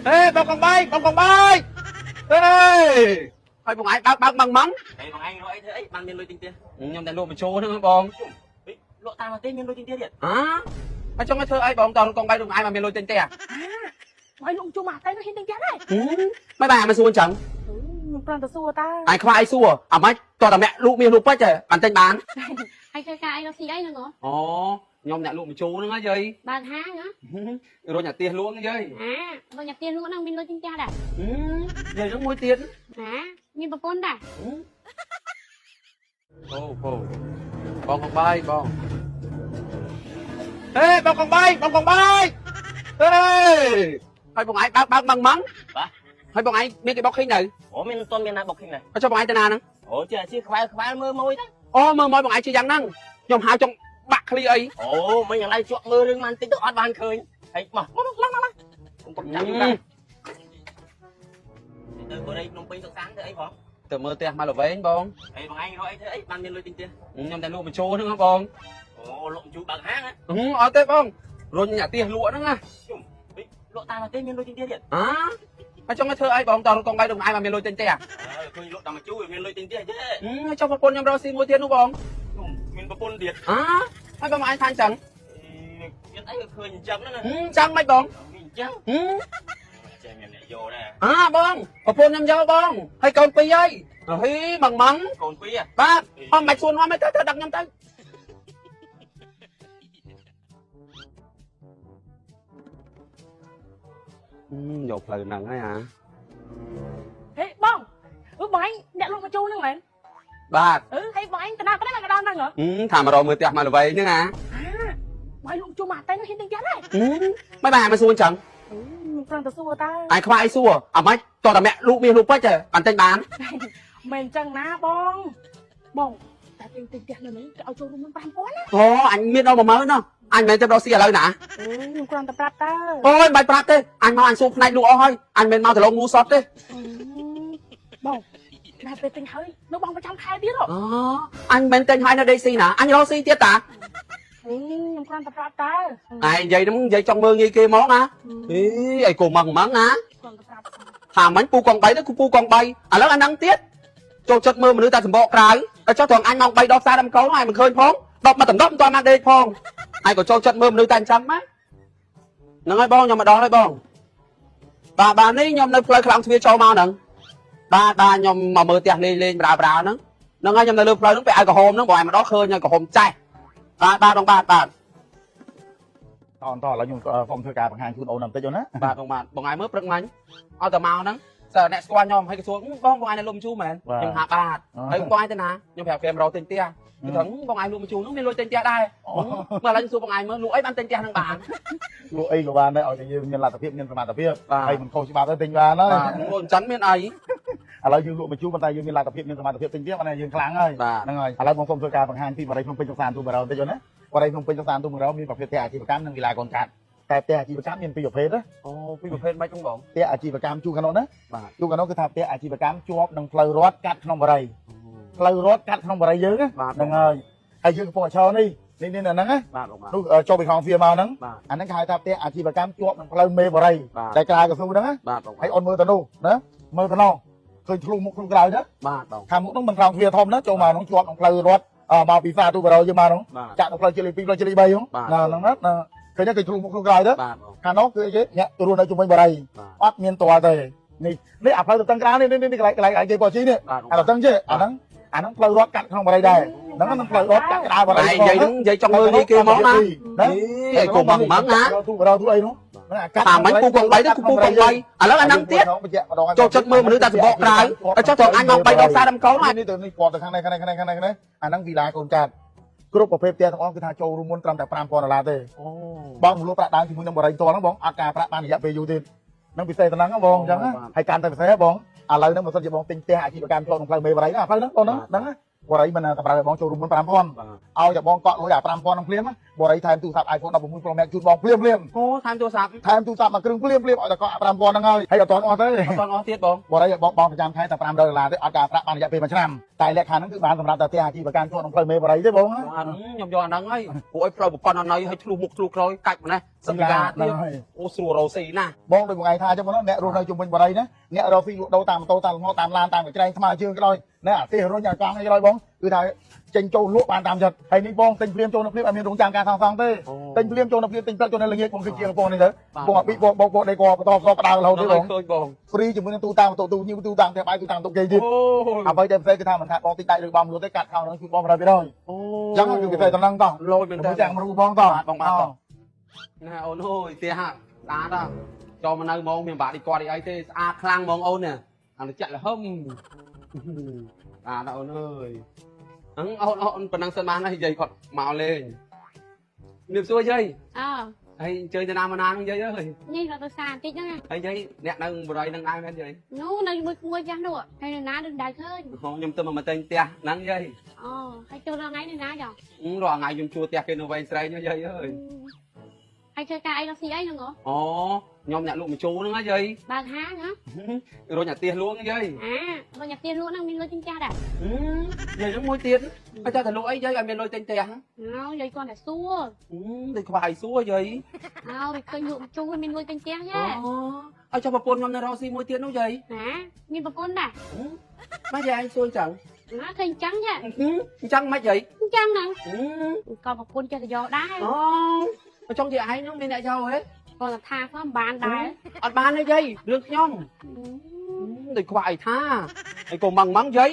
Ê, bong con bay. Ê, thôi bọn anh bác mắng. Ê, bọn anh nói thế ấy, bằng miền lôi tinh tiền. Nhưng tại luôn mà chô nữa bong. Lộ ta mà tên miền lôi tinh tiền điện. Hả? Ở trong cái thơ ấy bong toàn con bay đụng ai mà miền lôi tên tè. Mày lụng chung mà tay nó hin tinh chết đấy. Mấy bà mà xua chẳng. Toàn tao xua ta. Ai không ai xua. À mấy toàn là mẹ lụ miền lụ bách rồi, bản tên bán. Anh khai khai nó xí đấy nữa. Ồ, nhóm nhà lụ mà chô nữa gì. Bàn hang nữa. Rồi nhà tiền luôn gì. À, rồi nhập tiền luôn đang bên lôi tinh chết à? Giờ nó mua tiền. À, nhìn bà con đã. Ô, con bay, con. Ê, bong con bay. Ê, thôi bọn anh bác mắng. Hả? Thôi bọn anh mấy cái bọc khinh này. Ủa miền tôn miền nào bọc hình này. Cho bọn anh tên nào nè. Ủa chứ khoai mơ môi đó. Ô, mơ môi bọn anh chưa dám năng. Nhóm hai trong bạc khli ấy. Ồ, mấy nhà này chuột mơ rừng man tính tức ọt van khơi. Ấy mà, lắm. Cũng còn chẳng ra. Từ bữa đây nông pin thức sáng thế ấy phó. Từ mơ tiền mà là vén bông. Ê, bọn anh nói thế ấy, bằng miền lôi tinh tiền. Nhóm tại luôn mà chô nữa bông. Ồ, lộn chú bằng hang á. Ở tết bông. Rồi nhà tiền lụa nữa nha. Lộ ta mà tên miền lôi tinh tiền điện. Hả? Ở trong cái thơ ấy bông toàn con bay đụng ai mà miền lôi tên tè. Tôi lộ ta mà chú miền lôi tinh tiền chứ. Trong một con nhóm đó xin mua tiền đúng không? Miền bọc bồn điện. Hả? Mấy bọn anh than chẳng. Miền ấy khơi trắng đó nè. Chẳng mấy bông. Miền trắng. Chơi miền này vô nè. Bông. Một con nhóm dâu bông. Hay con pi ấy. Hí bằng mắng. Còn quý à? Bác. Hôm mạch xuân hoa mấy tới đặt nhóm tới. Dột lời nặng ấy hả? Ê, bông. Bọn anh nhận luôn mà chu nữa mày. Bác. Thấy bọn anh, tao nào cái đấy là cái đòn năng hả? Thả mà rồi 10 tiệc mà là vậy nữa hả? À, mày lụng chung mà tay nó hin tinh chết đấy. Mấy bà mà xua chẳng. Toàn tao xua ta. Ai không ai xua. À mấy toàn là mẹ lụ miền lụ bách rồi, bản tên bán. Mình chẳng ná bông. Bông, tại tinh chết nữa nữa, cái ao châu luôn bán con á. Ồ, anh biết đâu mà mới nó. Anh mấy tên đó xìa lời nè. Toàn tao prát ta. Ôi, bài prát đi. Anh mau anh xua này lụa thôi. Anh bên mau thử lông ngu sót đi. Bông, này về tình hơi, nó bông vào trong khai biết rồi. Anh bên tên hai nó đây xì nè. Anh lo xì tiết à? Toàn tao prát ta. Ai vậy nó vậy trong mơ như kia món á. Ý, ai cùng mừng mắng á. Thả bánh pu con bay đó pu con bay. À lớp anh đăng tiết. Cho chất mơ mà nữ ta thầm bọ trái. Cho thằng anh mong bay đo xa đâm cấu này mình khơi phong. Đọc mà tầm đốc toàn mang đây phong. Ai còn cho chất mơ mà nữ ta chăm á. Nó nói bông nhưng mà đó nói bông. Bà ní nhom nơi phơi khlang thuyết cho mau nâng. Ba nhom mà mơ tiệc lên bra nữa. Nó ngay nhom nơi lưu phơi nó bị ai cả hôm nó bòi mà đó khơi nha cả hôm chay. Ba đồng ba. តឡើយខ្ញុំខ្ញុំធ្វើការបង្ហាញជូនអូនបន្តិចអូនណា បាទបងឯងមើលព្រឹកមិញឲ្យតែមកហ្នឹងសើអ្នកស្គាល់ខ្ញុំហើយក៏សួរបងឯងនៅលុំជូមែនខ្ញុំថាបាទហើយបងឯងទៅណាខ្ញុំប្រាប់គេមករកទិញផ្ទះគឺត្រឹមបងឯងលុំជូហ្នឹងមានលុយទិញផ្ទះដែរមើលឥឡូវខ្ញុំសួរបងឯងមើលលក់អីបានទិញផ្ទះហ្នឹងបានលក់អីក៏បានដែរឲ្យតែយើងមានលទ្ធភាពមានសមត្ថភាពហើយមិនខុសច្បាប់ទៅទិញបានហើយបាទអញ្ចឹងមានអីឥឡូវយើងលក់បញ្ជូប៉ុន្តែយើងមានលទ្ធភាពមានសមត្ថភាពទិញផ្ទះប៉ុន្តែយើងខ្លាំងហើយហ្នឹងហើយឥឡូវបងសូមធ្វើការបង្ហាញពីបរិយាភ្នំពេញសុខសាន្តទូបរោបន្តិចអូនណាបរិយាភ្នំពេញសុខសាន្តទូបរោមានប្រភេទផ្ទះអាជីវកម្មនិងវិឡាកូនកាត់តែផ្ទះអាជីវកម្មមានពីរប្រភេទណាអូពីរប្រភេទមិនហ្នឹងបងផ្ទះអាជីវកម្មជួកាណូណាបាទជួកាណូគឺថាផ្ទះអាជីវកម្មជាប់នឹងផ្លូវរដ្ឋកាត់ក្នុងបរិយាផ្លូវរដ្ឋកាត់ក្នុងបរិយាយើងហ្នឹងហើយយើងកំពុងឈរនេះហ្នឹងណាបាទបងបាទនោះចូលពីក្នុងវាមកហ្នឹងអាហ្នឹងគេហៅថាផ្ទះអាជីវកម្មជាប់នឹងផ្លូវមេបរិយាតែក្រៅកស៊ូហ្នឹងណាបាទបងហើយអូនមើលទៅនោះណាមើលទៅនោះឃើញធ្លុះមុខធ្លុះក្រោយណាបាទបងខាងមុខហ្នឹងមិនត្រង់ទ្វារធំណាចូលមកហ្នឹងជាប់ក្នុងផ្លូវរដ្ឋមកពីសាទូបរោយើងមកហ្នឹងចាក់នៅផ្លូវជិល2ផ្លូវជិល3ហ្នឹងហ្នឹងណាឃើញទេឃើញធ្លុះមុខធ្លុះក្រោយទៅខាងនោះគឺអីគេអ្នករស់នៅជុំវិញបរិយាអត់មានតល់ទេនេះអាផ្លូវទៅតឹងក្រៅនេះកន្លែងគេបោះជីនេះអាទៅតឹងជិអាហ្នឹងផ្លូវរដ្ឋកាត់ក្នុងបរិយាដែរហ្នឹងផ្លូវរដ្ឋកាត់ក្តារបរិយានិយាយចង់មើលនេះគេមកណាអីកុំមកណាទូបរោទូអីនោះតាមមិនពូកង3ទៅពូកង3ឥឡូវអាហ្នឹងទៀតចូលចិត្តមើលមនុស្សតែសម្បកក្រៅហើយចុះត្រង់អញមក3ដងសារដំកោននេះទៅនេះគាត់ទៅខាងនេះអាហ្នឹងវីឡាកូនកាត់គ្រប់ប្រភេទផ្ទះទាំងអស់គឺថាចូលរួមមុនត្រឹមតែ$5000ទេអូបងមូលប្រាក់ដើមជាមួយនឹងបរិយាតហ្នឹងបងអត់ការប្រាក់បានរយៈពេលយូរទៀតនឹងពិសេសទៅហ្នឹងបងអញ្ចឹងហើយកាន់តែពិសេសបងឥឡូវហ្នឹងបើសិនជាបងទិញផ្ទះអាជីវកម្មចូលក្នុងផ្លូវមេបរិយាណាផ្លូវហ្នឹងបងហ្នឹងបរិយាមិនតម្រូវឲ្យបងចូលរួមមុន$5000ឲ្យតែបងកក់លុយអា$5000ហ្នឹងភ្លាមបរិយាថែមទូរស័ព្ទ iPhone 16 Pro Max ជូនបងភ្លាមអូថែមទូរស័ព្ទមួយគ្រឿងភ្លាមឲ្យតែកក់$5000ហ្នឹងហើយអត់ទាន់អស់ទេអត់ទាន់អស់ទៀតបងបរិយាបងប្រចាំខែតែ$500ទេអត់ការប្រាក់បានរយៈពេល1ឆ្នាំតែ តែលក្ខខណ្ឌហ្នឹងគឺបានសម្រាប់តែផ្ទះអាជីវកម្មជាប់ក្នុងផ្លូវមេបរិយទេបងណា បានខ្ញុំយកអាហ្នឹងហើយពួកឲ្យផ្លូវប្រព័ន្ធអណៃឲ្យឆ្លុះមុខឆ្លុះក្រោយកាច់ម្នេះសឹកកាទៀតអូស្រួលរោស៊ីណា បងដូចមួយថ្ងៃថាអញ្ចឹងបងអ្នករស់នៅជុំវិញបរិយណាអ្នករកស៊ីលក់ដូរតាមម៉ូតូតាមលំហតាមឡានតាមកច្រែងថ្មើរជើងក៏ដោយណាអាទេសរុញអាកង់អីក៏ដោយបងគឺថាចេញចូលលក់បានតាមចិត្តហើយនេះបងទិញព្រាមចូលនៅព្រាមអត់មានរងចាំការថងសងទេទិញព្រាមចូលនៅព្រាមទិញព្រឹកចូលនៅល្ងាចបងគឺជាងបងនេះទៅបងអាពីបងបោកដេកបន្តបដៅរហូតទេបង ឃើញបង ហ្វ្រីជាមួយនឹងទូតាមម៉ូតូទូញីទូតាមផ្ទះបាយទូតាមតុកគេទៀត អូ អ្វីដែលផ្សេងគឺថាមិនថាបងទិញដាច់ឬបងលក់ទេកាត់ខោនឹងគឺបង100%អញ្ចឹងគឺពិសេសតំណឹងតោះ លយមែនតើ ចាំរូបបងតោះ បងបាទណាអូនអើយផ្ទះស្អាតដល់ចូលមកនៅហ្មងមានបាក់ឌីគាត់អីទេស្អាតខ្លាំងហ្មងអូនណាអានេះចាក់លហឹមស្អាតអូនអើយហ្នឹងអូនប៉ុណ្ណឹងសិនបានហើយយាយគាត់មកលេងជំរាបសួរយាយ អើ ហើយអញ្ជើញទៅណាមកណាហ្នឹងយាយអើយ នេះរត់ទៅសារបន្តិចហ្នឹង ហើយយាយអ្នកនៅបរិយហ្នឹងដែរមែនយាយ នោះនៅមួយមួយចាស់នោះហើយនៅណានឹងដែរឃើញ ខ្ញុំទៅមកតែងផ្ទះហ្នឹងយាយ អូហើយចូលដល់ថ្ងៃនៅណាចុះ រាល់ថ្ងៃខ្ញុំជួផ្ទះគេនៅវែងស្រែងយាយអើយ ហើយធ្វើការអីដល់ស៊ីអីហ្នឹងហ៎ អូខ្ញុំអ្នកលក់មជូរហ្នឹងយាយ បើកហាងហ៎ រុញអាទៀសលួងយាយ បើញ៉ាំទៀនលក់ហ្នឹងមានលុយទិញចាស់ដែរ យាយហ្នឹងមួយទៀតហើយតែលក់អីយាយឲ្យមានលុយទិញផ្ទះ អូយាយគាត់តែសួរ ដូចខ្វាយសួរយាយ អូវាឃើញលក់ជូរមានលុយទិញផ្ទះ អូ យ៉ា ឲ្យចុះប្រពន្ធខ្ញុំនៅរកស៊ីមួយទៀតនោះយាយ ណាមានប្រពន្ធដែរ មកយាយសួរចឹង ណាឃើញអញ្ចឹងចា អញ្ចឹងមិនយាយ អញ្ចឹងហ្នឹងក៏ប្រពន្ធចេះតែយកដែរ អូចង់យាយឯងហ្នឹងមានអ្នកយកហ៎ គាត់ថាផងបានដែរ អត់បានទេយាយរឿងខ្ញុំដូចខ្វាយថាហើយកុំម៉ងម៉ងយាយ